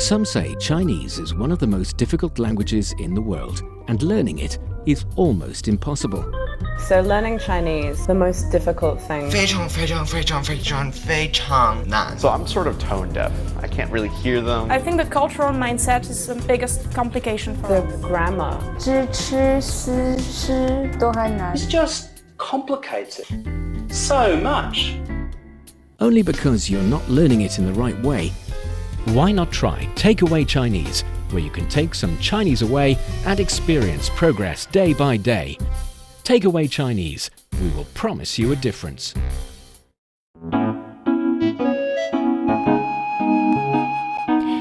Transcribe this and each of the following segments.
Some say Chinese is one of the most difficult languages in the world, and learning it is almost impossible. So learning Chinese, the most difficult thing. 非常非常非常非常非常难. So I'm sort of tone deaf. I can't really hear them. I think the cultural mindset is the biggest complication for The us. grammar. 知吃思诗都还难 It's just complicated so much. Only because you're not learning it in the right way. Why not try Takeaway Chinese, where you can take some Chinese away and experience progress day by day. Takeaway Chinese, we will promise you a difference.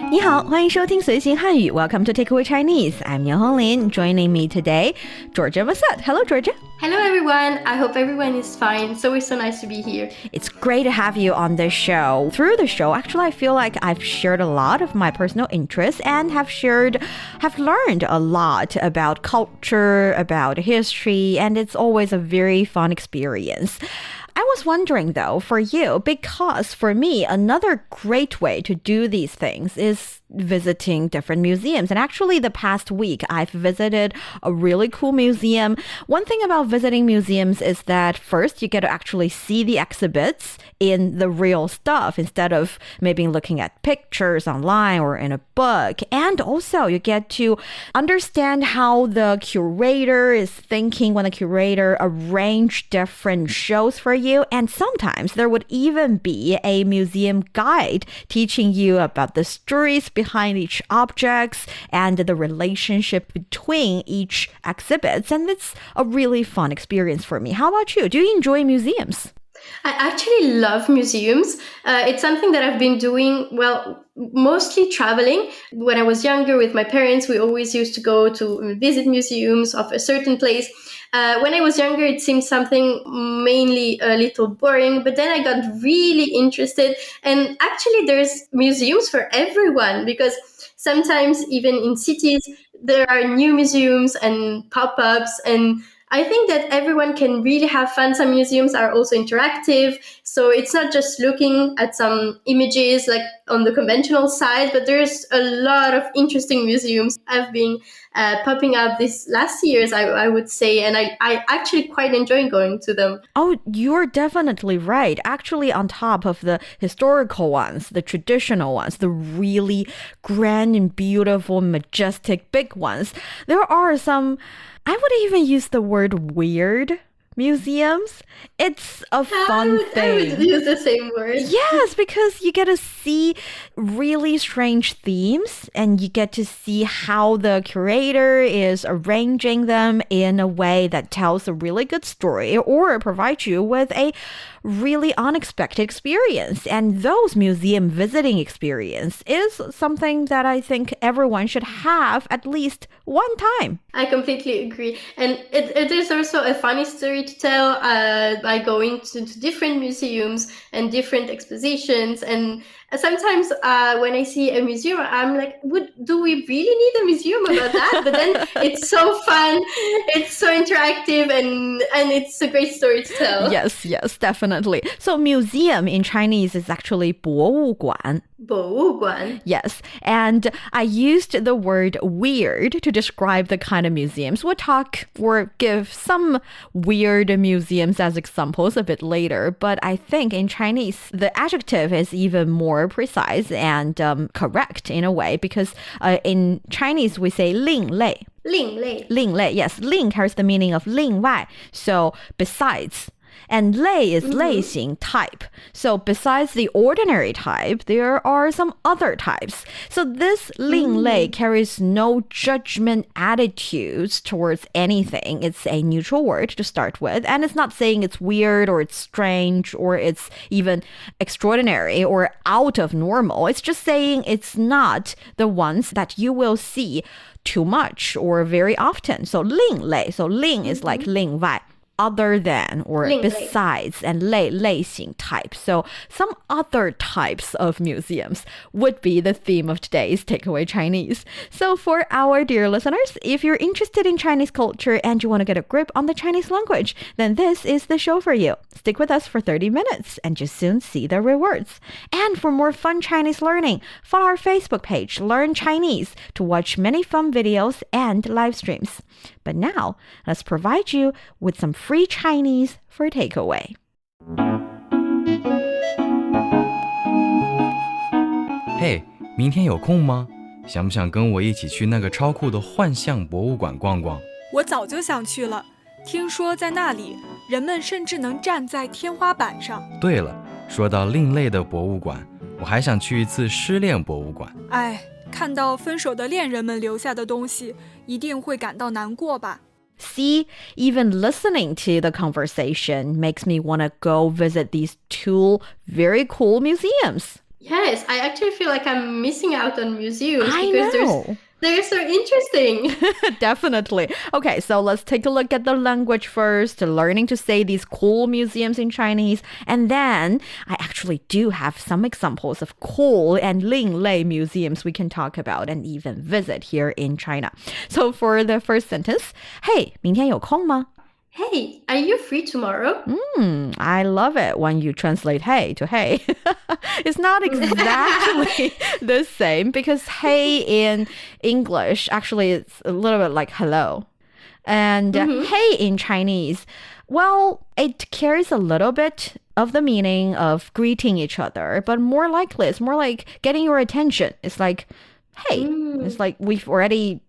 你好，欢迎收听随行汉语 Welcome to Takeaway Chinese. I'm Nian Honglin. Joining me today, Georgia Massad. Hello, Georgia. Hello, everyone. I hope everyone is fine. It's always so nice to be here. It's great to have you on the show. Through the show, actually, I feel like I've shared a lot of my personal interests and have learned a lot about culture, about history, and it's always a very fun experience. I was wondering, though, for you, because for me, another great way to do these things is visiting different museums. And actually, the past week, I've visited a really cool museum. One thing about visiting museums is that first, you get to actually see the exhibits in the real stuff instead of maybe looking at pictures online or in a book. And also, you get to understand how the curator is thinking when the curator arranged different shows for you. And sometimes there would even be a museum guide teaching you about the stories behind each objects and the relationship between each exhibits. And it's a really fun experience for me. How about you? Do you enjoy museums? I actually love museums. It's something that I've been doing, mostly traveling. When I was younger with my parents, we always used to go to visit museums of a certain place. When I was younger, it seemed something mainly a little boring, but then I got really interested. And actually, there's museums for everyone because sometimes even in cities, there are new museums and pop-ups, and I think that everyone can really have fun. Some museums are also interactive, so it's not just looking at some images like on the conventional side, but there's a lot of interesting museums have been popping up these last years, I would say, and I actually quite enjoy going to them. Oh, you're definitely right. Actually, on top of the historical ones, the traditional ones, the really grand and beautiful, majestic, big ones, there are some, I would even use the word weird museums. It's a fun thing. I would use the same word. Yes, because you get to see really strange themes and you get to see how the curator is arranging them in a way that tells a really good story or provides you with a really unexpected experience. And those museum visiting experience is something that I think everyone should have at least one time. I completely agree. And it is also a funny story to tell by going to different museums and different expositions. And sometimes when I see a museum, I'm like, do we really need a museum about that? But then it's so fun, it's so interactive, and it's a great story to tell. Yes, definitely. So museum in Chinese is actually 博物馆. 博物馆. Yes, and I used the word weird to describe the kind of museums. We'll talk or give some weird museums as examples a bit later, but I think in Chinese, the adjective is even more precise and correct in a way, because in Chinese, we say 另类. 另类. Yes, 另 carries the meaning of 另外, so besides. And 类 is 类型 type. So besides the ordinary type, there are some other types. So this 另类 carries no judgment attitudes towards anything. It's a neutral word to start with. And it's not saying it's weird or it's strange or it's even extraordinary or out of normal. It's just saying it's not the ones that you will see too much or very often. So 另类. So 另 is like 另外. other than or 另类 besides and 类型 type. So some other types of museums would be the theme of today's Takeaway Chinese. So for our dear listeners, if you're interested in Chinese culture and you want to get a grip on the Chinese language, then this is the show for you. Stick with us for 30 minutes and you'll soon see the rewards. And for more fun Chinese learning, follow our Facebook page, Learn Chinese, to watch many fun videos and live streams. But now, let's provide you with some free Chinese for takeaway. Hey, 明天有空吗？想不想跟我一起去那个超酷的幻象博物馆逛逛？我早就想去了，听说在那里，人们甚至能站在天花板上。对了，说到另类的博物馆，我还想去一次失恋博物馆。哎，看到分手的恋人们留下的东西，一定会感到难过吧。See, even listening to the conversation makes me want to go visit these two very cool museums. Yes, I actually feel like I'm missing out on museums I because know. they're so interesting. Definitely. Okay, so let's take a look at the language first, learning to say these cool museums in Chinese. And then I actually do have some examples of cool and 另类 museums we can talk about and even visit here in China. So for the first sentence, Hey, 明天有空吗? Hey, are you free tomorrow? I love it when you translate hey to hey. It's not exactly the same because hey in English actually it's a little bit like hello. And hey in Chinese, well, it carries a little bit of the meaning of greeting each other, but more likely it's more like getting your attention. It's like, hey, it's like we've already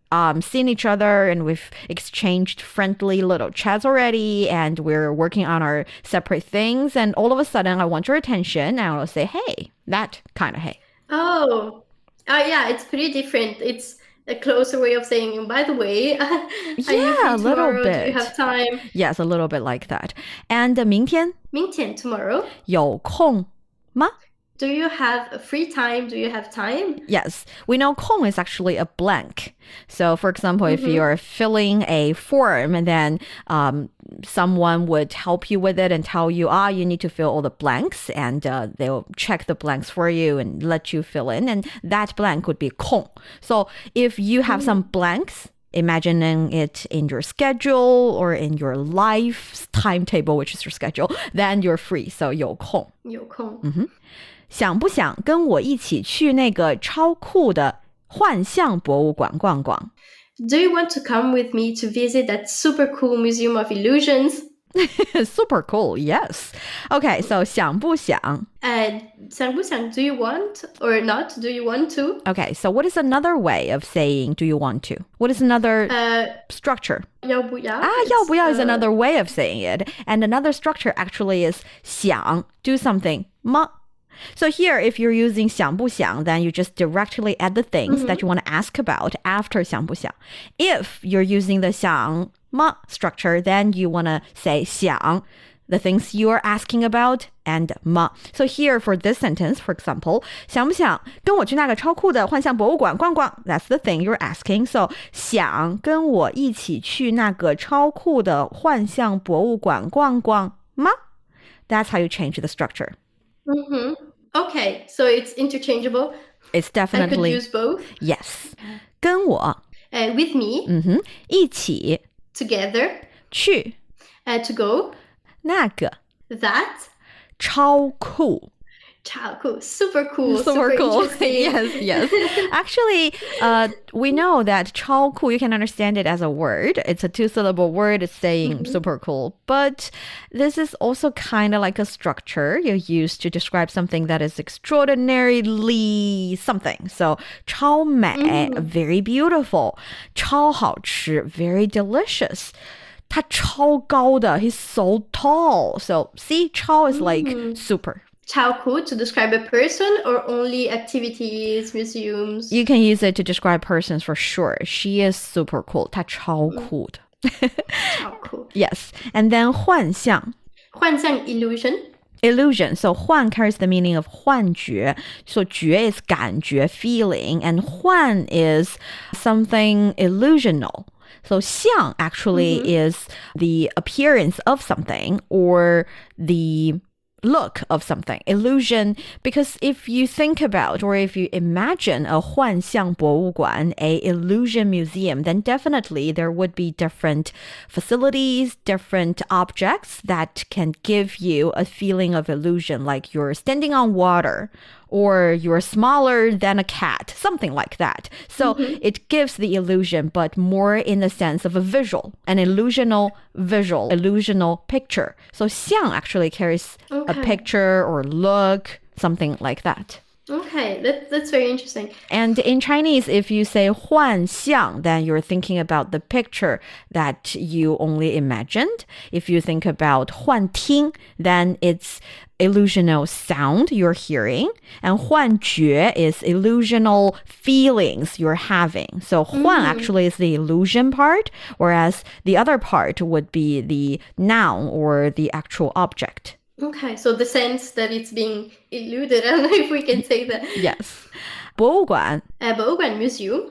seen each other and we've exchanged friendly little chats already and we're working on our separate things and all of a sudden I want your attention and I'll say hey, that kind of hey. Oh, yeah, it's pretty different. It's a closer way of saying, by the way, are you free Yeah, a little tomorrow? bit. Do you have time? Yes, a little bit like that. And 明天明天 tomorrow. 有空吗? Do you have a free time? Do you have time? Yes, we know 空 is actually a blank. So for example, if you're filling a form and then someone would help you with it and tell you, you need to fill all the blanks and they'll check the blanks for you and let you fill in. And that blank would be 空. So if you have some blanks, imagining it in your schedule or in your life timetable, which is your schedule, then you're free. So 有空.有空. 想不想跟我一起去那个超酷的幻象博物馆逛逛? Do you want to come with me to visit that super cool Museum of Illusions? Super cool, yes. Okay, so 想不想? 想不想, do you want or not? Do you want to? Okay, so what is another way of saying do you want to? What is another structure? 要不要? 要不要 is another way of saying it. And another structure actually is 想, do something, 吗? So here, if you're using 想不想, then you just directly add the things that you want to ask about after 想不想. If you're using the 想吗 structure, then you want to say 想, the things you are asking about, and 吗. So here for this sentence, for example, 想不想跟我去那个超酷的幻象博物馆逛逛? That's the thing you're asking. So 想跟我一起去那个超酷的幻象博物馆逛逛吗? That's how you change the structure. Okay, so it's interchangeable. It's definitely. I could use both. Yes. 跟我 with me. 一起 Together. 去 to go. 那个 That. 超酷 chāokù, super cool. Super cool. Interesting. Yes. Actually, we know that 超酷, you can understand it as a word. It's a two-syllable word. It's saying super cool. But this is also kind of like a structure you use to describe something that is extraordinarily something. So 超美, very beautiful. 超好吃, very delicious. 他超高的, he's so tall. So see, 超 is like super. chāokù to describe a person or only activities, museums? You can use it to describe persons for sure. She is super cool. 她超酷的. 超酷. Yes. And then 幻象. 幻象 illusion. Illusion. So 幻 carries the meaning of 幻觉. So 觉 is 感觉, feeling. And 幻 is something illusional. So 像 actually is the appearance of something or the look of something, illusion, because if you think about or if you imagine a 幻象博物馆, a illusion museum, then definitely there would be different facilities, different objects that can give you a feeling of illusion, like you're standing on water or you're smaller than a cat, something like that. So it gives the illusion, but more in the sense of a visual, an illusional picture. So 像 actually carries a picture or look, something like that. Okay, that's very interesting. And in Chinese, if you say 幻象, then you're thinking about the picture that you only imagined. If you think about 幻听, then it's illusional sound you're hearing. And 幻觉 is illusional feelings you're having. So 幻 actually is the illusion part, whereas the other part would be the noun or the actual object. Okay, so the sense that it's being eluded, I don't know if we can say that. Yes. 博物馆. 博物馆 museum.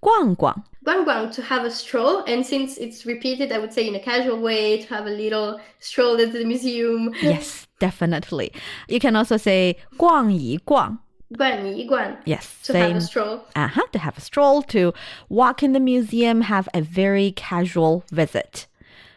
逛逛. Guangguang, to have a stroll, and since it's repeated, I would say in a casual way, to have a little stroll at the museum. Yes, definitely. You can also say 逛一逛. 逛一逛. Yes, to same. have a stroll. To have a stroll, to walk in the museum, have a very casual visit.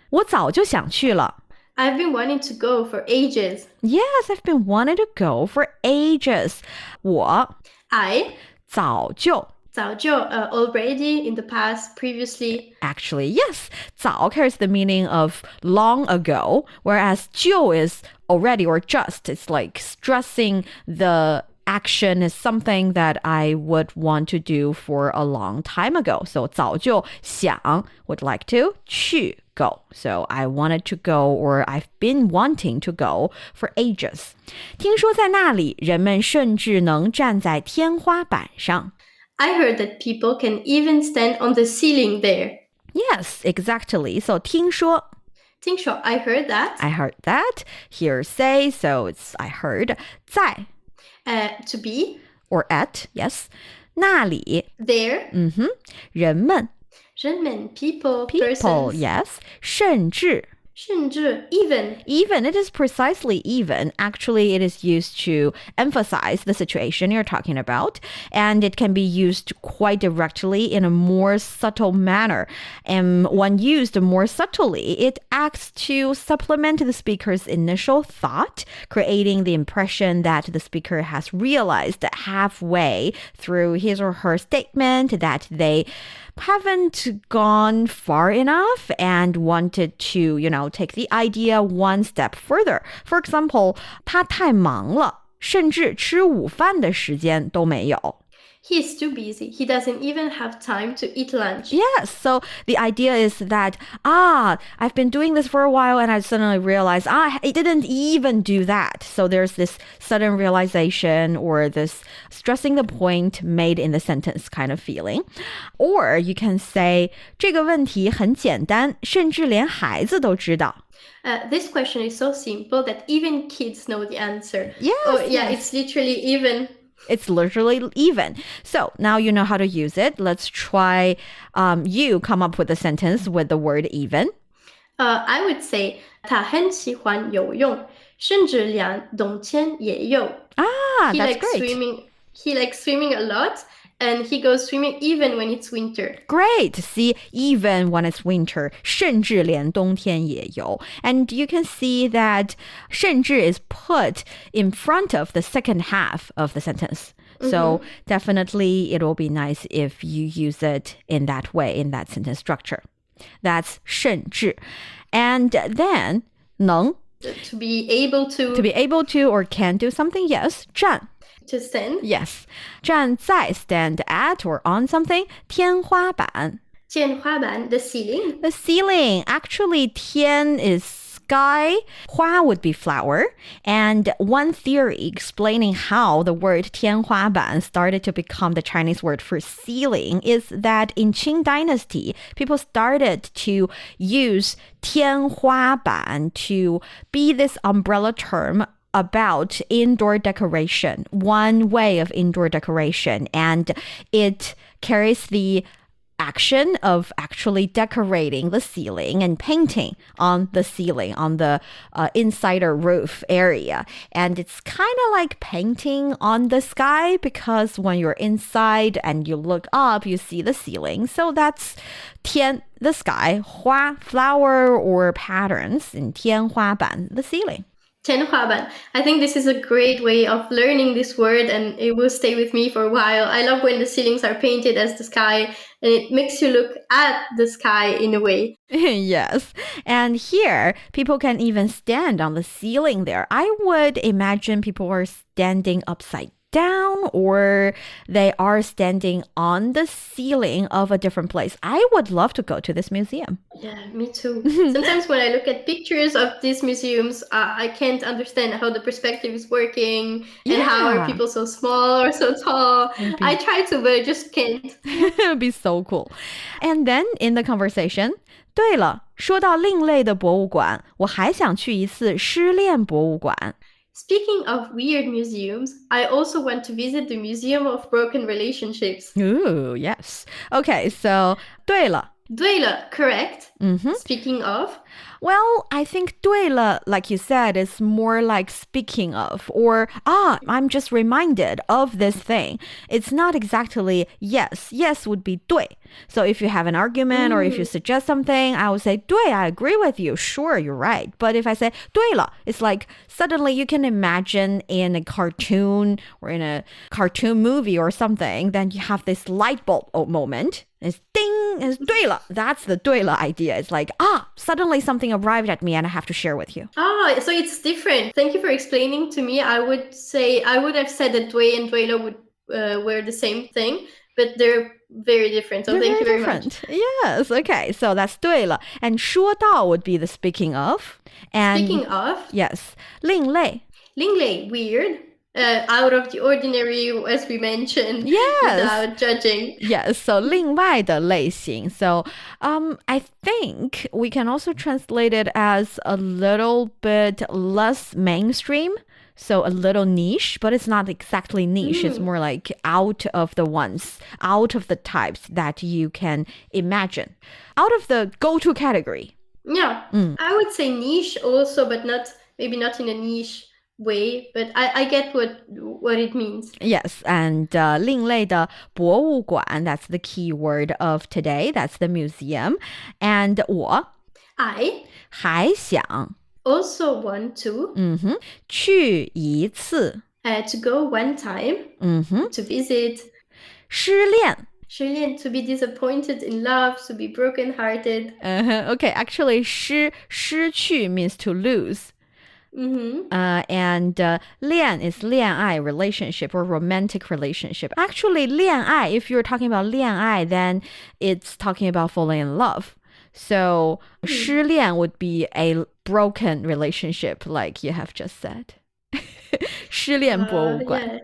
我早就想去了. I've been wanting to go for ages. Yes, I've been wanting to go for ages. 我 I 早就 already, in the past, previously. Actually, yes. 早 carries the meaning of long ago, whereas 就 is already or just. It's like stressing the action is something that I would want to do for a long time ago. So 早就想 would like to 去 go. So I wanted to go or I've been wanting to go for ages. 听说在那里人们甚至能站在天花板上. I heard that people can even stand on the ceiling there. Yes, exactly. So 听说 Tīngshuō, I heard that. I heard that. Hearsay, so it's I heard. 在 to be or at, yes. 那里 there. 人们 rénmen, people, people, persons. yes. 甚至 even. It is precisely even. Actually, it is used to emphasize the situation you're talking about, and it can be used quite directly in a more subtle manner. And when used more subtly, it acts to supplement the speaker's initial thought, creating the impression that the speaker has realized halfway through his or her statement that they haven't gone far enough and wanted to, take the idea one step further. For example, 他太忙了，甚至吃午饭的时间都没有。He is too busy. He doesn't even have time to eat lunch. Yes, so the idea is that, I've been doing this for a while and I suddenly realized, I didn't even do that. So there's this sudden realization or this stressing the point made in the sentence kind of feeling. Or you can say, 这个问题很简单，甚至连孩子都知道。This question is so simple that even kids know the answer. Yes. Oh, yeah, it's literally even. It's literally even. So now you know how to use it. Let's try you come up with a sentence with the word even. I would say 他很喜欢游泳，甚至连冬天也有。That's likes great. Swimming. He likes swimming a lot, and he goes swimming even when it's winter. Great. See, even when it's winter, 甚至连冬天也有. And you can see that 甚至 is put in front of the second half of the sentence. So definitely it will be nice if you use it in that way, in that sentence structure. That's 甚至. And then 能 To be able to or can do something, yes. 站 to stand. Yes. 站在 stand at or on something. 天花板 天花板 the ceiling. The ceiling. Actually, 天 is sky. 花 would be flower. And one theory explaining how the word 天花板 started to become the Chinese word for ceiling is that in Qing Dynasty, people started to use 天花板 to be this umbrella term about indoor decoration, one way of indoor decoration, and it carries the action of actually decorating the ceiling and painting on the ceiling, on the insider roof area. And it's kind of like painting on the sky because when you're inside and you look up, you see the ceiling. So that's 天, the sky, 花, flower or patterns, in 天花板, the ceiling. tiānhuābǎn. I think this is a great way of learning this word and it will stay with me for a while. I love when the ceilings are painted as the sky and it makes you look at the sky in a way. Yes. And here, people can even stand on the ceiling there. I would imagine people are standing upside down or they are standing on the ceiling of a different place. I would love to go to this museum. Yeah, me too. Sometimes when I look at pictures of these museums, I can't understand how the perspective is working and how are people so small or so tall. I try to, but I just can't. It would be so cool. And then in the conversation, 对了，说到另类的博物馆，我还想去一次失恋博物馆。Speaking of weird museums, I also want to visit the Museum of Broken Relationships. Ooh, yes. Okay, so 对了. 对了, correct. Speaking of. Well, I think 对了, like you said, is more like speaking of, or, I'm just reminded of this thing. It's not exactly yes. Yes would be 对. So if you have an argument or if you suggest something, I would say 对, I agree with you. Sure, you're right. But if I say 对了, it's like suddenly you can imagine in a cartoon or in a cartoon movie or something, then you have this light bulb moment. It's ding, it's 对了. That's the 对了 idea. It's like, suddenly something arrived at me and I have to share with you. So it's different. Thank you for explaining to me. I would have said that 对 and 对了were the same thing, but they're very different. So thank you very much. Yes, okay. So that's 对了. And 说到 would be the speaking of. And speaking of? Yes. 另类. 另类, weird. Out of the ordinary, as we mentioned, without judging. Yes, so 另外的类型. So I think we can also translate it as a little bit less mainstream. So a little niche, but it's not exactly niche. It's more like out of the ones, out of the types that you can imagine. Out of the go-to category. Yeah, I would say niche also, but maybe not in a niche way, but I get what it means. Yes, and 另类的博物馆, that's the key word of today. That's the museum. And 我 I 还想 also want to 去一次 to go one time to visit 失恋 shīliàn, to be disappointed in love, to be broken-hearted. Okay, actually 失去 means to lose. And 恋 is 恋爱 relationship or romantic relationship. Actually 恋爱, if you're talking about 恋爱, then it's talking about falling in love. So 失恋 would be a broken relationship, like you have just said. 失恋博物馆.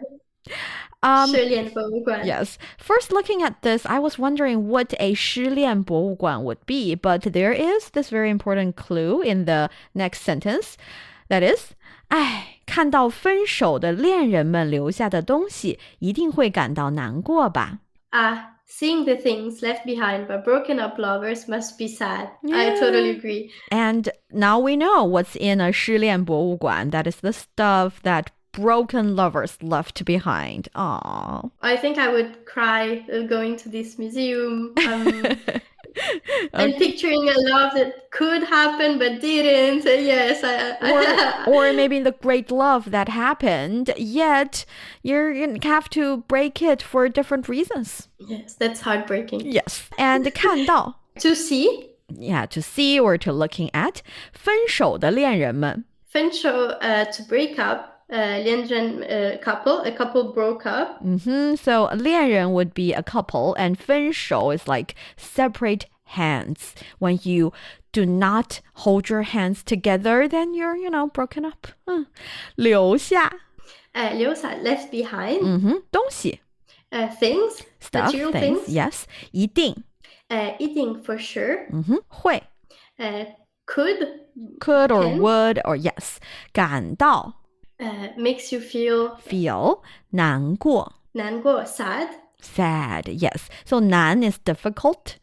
Yes. First looking at this, I was wondering what a 失恋博物馆 would be, but there is this very important clue in the next sentence. That is, 看到分手的恋人们留下的东西，一定会感到难过吧? Seeing the things left behind by broken up lovers must be sad. I totally agree. And now we know what's in a 失恋博物馆. That is the stuff that broken lovers left behind. Aww. I think I would cry going to this museum. And picturing a love that could happen but didn't. Yes. Or maybe the great love that happened, yet you're going to have to break it for different reasons. Yes, that's heartbreaking. Yes. And 看到 to see. Yeah, to see or to looking at. 分手的恋人们. 分手, to break up. 恋人, a couple broke up. So 恋人 would be a couple, and 分手 is like separate hands. When you do not hold your hands together, then you're, broken up. 留下. 留下, left behind. 东西. Things, stuff, material things. Yes. 一定. 一定 for sure. 会. Could or can. would or yes. 感到. Makes you feel 难过. 难过, sad. sad. Yes. So 难 is difficult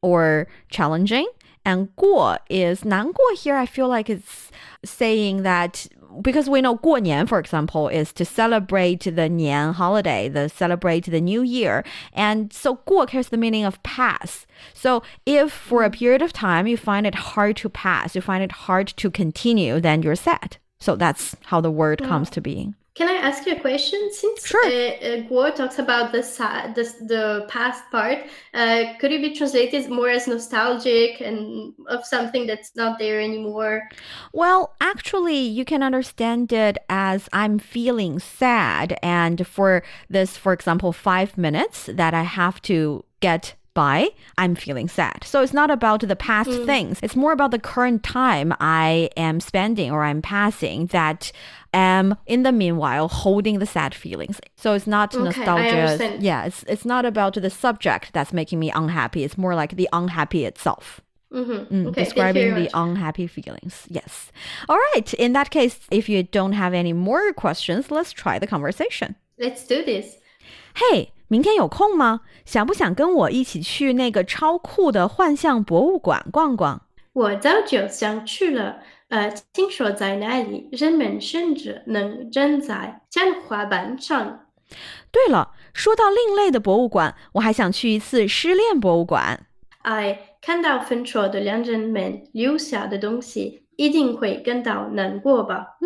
or challenging. And 过 is 难过 here. I feel like it's saying that because we know 过年, for example, is to celebrate the 年 holiday, celebrate the new year. And so 过 carries the meaning of pass. So if for a period of time you find it hard to pass, you find it hard to continue, then you're sad. So that's how the word comes to being. Can I ask you a question? Since sure. Guo talks about the past part, could it be translated more as nostalgic and of something that's not there anymore? Well, actually, you can understand it as I'm feeling sad. And for this, for example, 5 minutes that I have to get by, I'm feeling sad. So it's not about the past things. It's more about the current time I am spending or I'm passing that am in the meanwhile holding the sad feelings. So it's not nostalgia. Yeah, it's not about the subject that's making me unhappy. It's more like the unhappy itself. Describing the unhappy feelings. Yes. All right. In that case, if you don't have any more questions, let's try the conversation. Let's do this. Hey, 明天有空吗？想不想跟我一起去那个超酷的幻象博物馆逛逛？我早就想去了。听说在那里，人们甚至能站在天花板上。对了，说到另类的博物馆，我还想去一次失恋博物馆。看到分手的两人们留下的东西，一定会感到难过吧？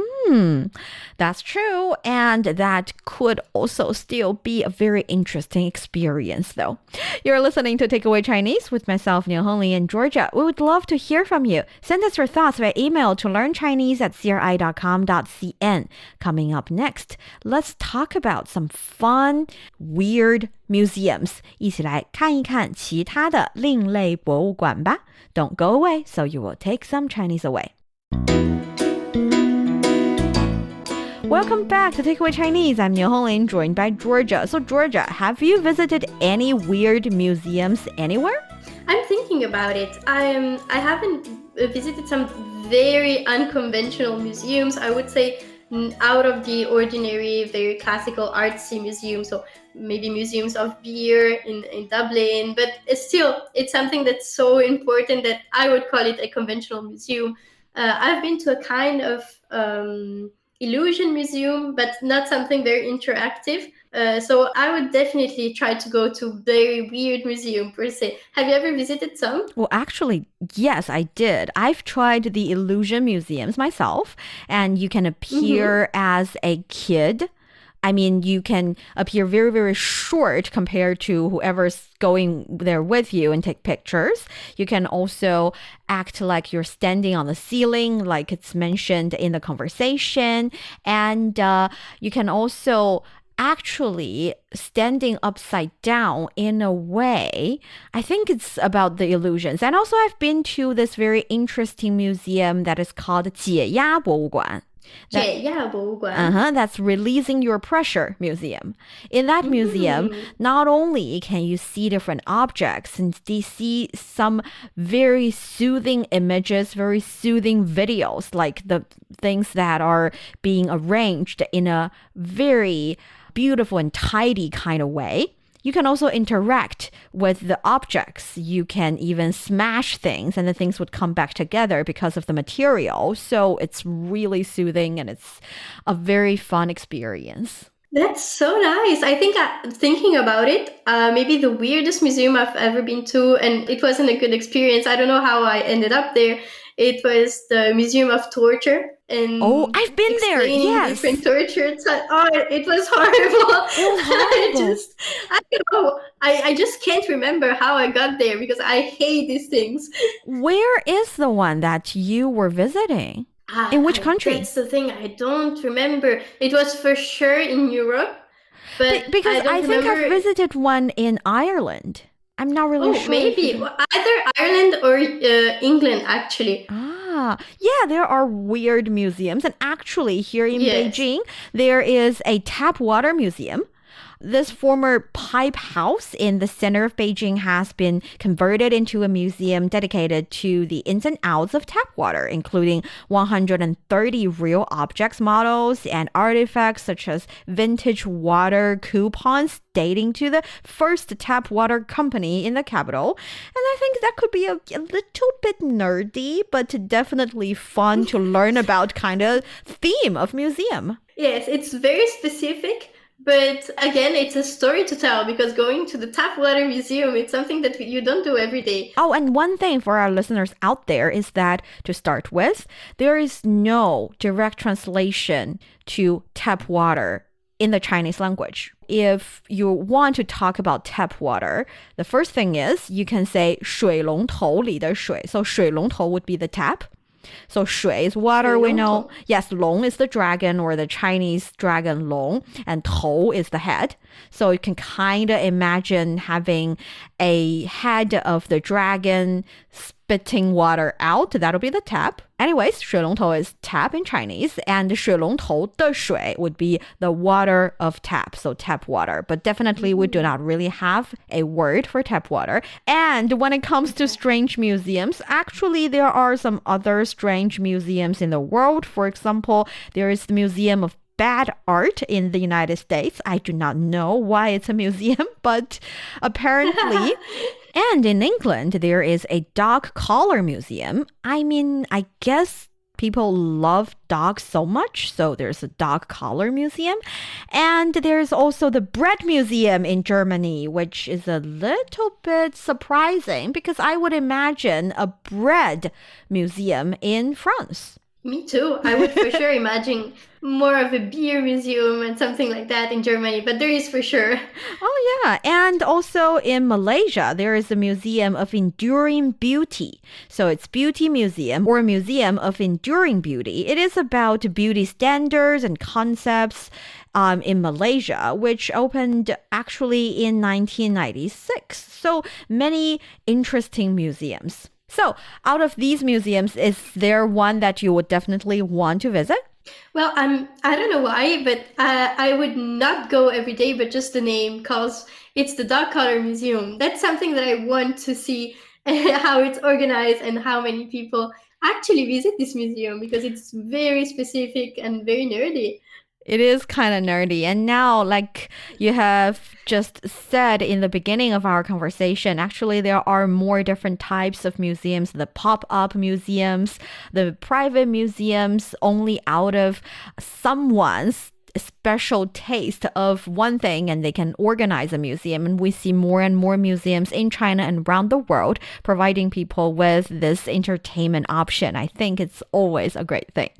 That's true. And that could also still be a very interesting experience, though. You're listening to Takeaway Chinese with myself, Niu Hongli, and Georgia. We would love to hear from you. Send us your thoughts by email to learnchinese@cri.com.cn. Coming up next, let's talk about some fun, weird museums. 一起来看一看其他的另类博物馆吧. Don't go away, so you will take some Chinese away. Welcome back to Takeaway Chinese. I'm Niu Hongling, joined by Georgia. So Georgia, have you visited any weird museums anywhere? I'm thinking about it. I haven't visited some very unconventional museums. I would say out of the ordinary, very classical artsy museums. So maybe museums of beer in Dublin. But it's something that's so important that I would call it a conventional museum. I've been to a kind of illusion museum, but not something very interactive. So I would definitely try to go to very weird museum per se. Have you ever visited some? Well, actually, yes, I did. I've tried the illusion museums myself, and you can appear as a kid. I mean, you can appear very, very short compared to whoever's going there with you and take pictures. You can also act like you're standing on the ceiling, like it's mentioned in the conversation. And you can also actually standing upside down in a way. I think it's about the illusions. And also I've been to this very interesting museum that is called 解压博物馆. That's Releasing Your Pressure Museum. In that museum, not only can you see different objects and see some very soothing images, very soothing videos, like the things that are being arranged in a very beautiful and tidy kind of way. You can also interact with the objects. You can even smash things and the things would come back together because of the material. So it's really soothing and it's a very fun experience. That's so nice. I think thinking about it, maybe the weirdest museum I've ever been to, and it wasn't a good experience. I don't know how I ended up there. It was the Museum of Torture. And I've been there. Yes. Different torture. It was horrible. It was horrible. I don't know. I just can't remember how I got there because I hate these things. Where is the one that you were visiting? In which country? That's the thing. I don't remember. It was for sure in Europe. But because I think I've visited one in Ireland. I'm not really sure. Maybe. Either Ireland or England, actually. Yeah, there are weird museums. And actually, here in Beijing, there is a tap water museum. this former pipe house in the center of Beijing has been converted into a museum dedicated to the ins and outs of tap water, including 130 real objects, models, and artifacts such as vintage water coupons dating to the first tap water company in the capital. And I think that could be a little bit nerdy, but definitely fun to learn about kind of theme of museum. Yes, it's very specific. But again, it's a story to tell because going to the tap water museum, it's something that you don't do every day. Oh, and one thing for our listeners out there is that, to start with, there is no direct translation to tap water in the Chinese language. If you want to talk about tap water, the first thing is you can say 水龙头里的水. So 水龙头 would be the tap. So 水 is water, we know. Yes, 龙 is the dragon or the Chinese dragon 龙, and 头 is the head. So you can kind of imagine having a head of the dragon spitting water out. That'll be the tap. Anyways, 水龙头 is tap in Chinese, and 水龙头的水 would be the water of tap, so tap water. But definitely we do not really have a word for tap water. And when it comes to strange museums, actually there are some other strange museums in the world. For example, there is the Museum of Bad Art in the United States. I do not know why it's a museum, but apparently... And in England, there is a dog collar museum. I mean, I guess people love dogs so much, so there's a dog collar museum. And there's also the bread museum in Germany, which is a little bit surprising because I would imagine a bread museum in France. Me too. I would for sure imagine more of a beer museum and something like that in Germany, but there is for sure. Oh, yeah. And also in Malaysia, there is a Museum of Enduring Beauty. So it's Beauty Museum or Museum of Enduring Beauty. It is about beauty standards and concepts in Malaysia, which opened actually in 1996. So many interesting museums. So, out of these museums, is there one that you would definitely want to visit? Well, I don't know why, but I would not go every day, but just the name, because it's the Dog Collar Museum. That's something that I want to see, how it's organized and how many people actually visit this museum, because it's very specific and very nerdy. It is kind of nerdy. And now, like you have just said in the beginning of our conversation, actually there are more different types of museums, the pop-up museums, the private museums, only out of someone's special taste of one thing, and they can organize a museum. And we see more and more museums in China and around the world providing people with this entertainment option. I think it's always a great thing.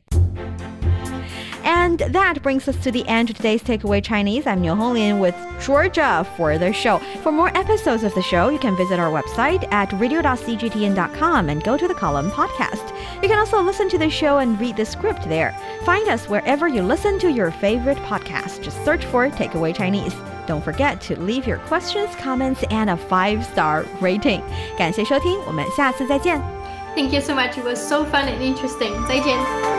And that brings us to the end of today's Takeaway Chinese. I'm Niu Honglin with Georgia for the show. For more episodes of the show, you can visit our website at radio.cgtn.com and go to the column podcast. You can also listen to the show and read the script there. Find us wherever you listen to your favorite podcast. Just search for Takeaway Chinese. Don't forget to leave your questions, comments, and a 5-star rating. 感谢收听，我们下次再见。Thank you so much. It was so fun and interesting. 再见。